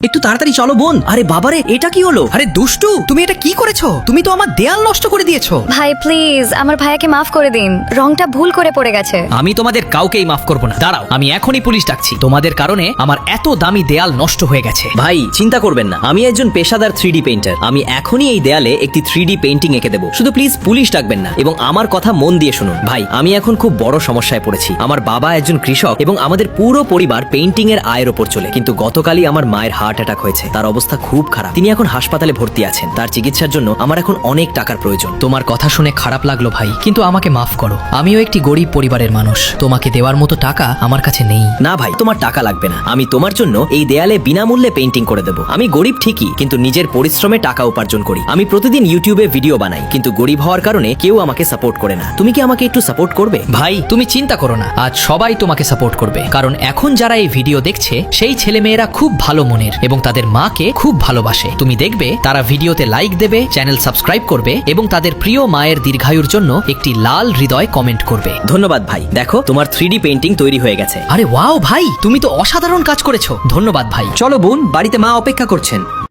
একটু তাড়াতাড়ি চলো বোন। আরে বাবারে, এটা কি হলো? আরে দুষ্টু, তুমি এটা কি করেছো? তুমি তো আমার দেয়াল নষ্ট করে দিয়েছো। ভাই প্লিজ আমার ভাইয়াকে মাফ করে দিন, রংটা ভুল করে পড়ে গেছে। আমি তোমাদের কাউকেই মাফ করবো না। দাঁড়াও, আমি এখনই পুলিশ ডাকছি। তোমাদের কারণে আমার এত দামি দেয়াল নষ্ট হয়ে গেছে। ভাই চিন্তা করবেন না, আমি একজন পেশাদার 3D পেইন্টার। আমি এখনই এই দেয়ালে একটি 3D পেইন্টিং এঁকে দেবো। শুধু প্লিজ পুলিশ ডাকবেন না এবং আমার কথা মন দিয়ে শুনুন। ভাই আমি এখন খুব বড় সমস্যায় পড়েছি। আমার বাবা একজন কৃষক এবং আমাদের পুরো পরিবার পেইন্টিং এর আয়ের ওপর চলে। কিন্তু গতকালই আমার মায়ের হার্ট অ্যাটাক হয়েছে। তার অবস্থা খুব খারাপ। তিনি এখন হাসপাতালে ভর্তি আছেন। তার চিকিৎসার জন্য আমার এখন অনেক টাকার প্রয়োজন। তোমার কথা শুনে খারাপ লাগলো ভাই, কিন্তু আমাকে মাফ করো। আমিও একটি গরিব পরিবারের মানুষ। তোমাকে দেওয়ার মতো টাকা আমার কাছে নেই। না ভাই, তোমার টাকা লাগবে না। আমি তোমার জন্য এই দেয়ালে বিনামূল্যে পেইন্টিং করে দেবো। আমি গরিব ঠিকই, কিন্তু নিজের পরিশ্রমে টাকা উপার্জন করি। আমি প্রতিদিন ইউটিউবে ভিডিও বানাই, কিন্তু গরিব হওয়ার কারণে কেউ আমাকে সাপোর্ট করে না। তুমি কি আমাকে একটু সাপোর্ট করবে? ভাই তুমি চিন্তা করো না, আজ সবাই তোমাকে সাপোর্ট করবে। কারণ এখন যারা এই ভিডিও দেখছে সেই ছেলেমেয়েরা খুব ভালো মনের এবং তাদের মাকে খুব ভালোবাসে। তুমি দেখবে তারা ভিডিওতে লাইক দেবে, চ্যানেল সাবস্ক্রাইব করবে এবং তাদের প্রিয় মায়ের দীর্ঘায়ুর জন্য একটি লাল হৃদয় কমেন্ট করবে। ধন্যবাদ ভাই। দেখো তোমার 3D পেইন্টিং তৈরি হয়ে গেছে। আরে ওয়াও ভাই, তুমি তো অসাধারণ কাজ করেছো। ধন্যবাদ ভাই। চলো বোন, বাড়িতে মা অপেক্ষা করছেন।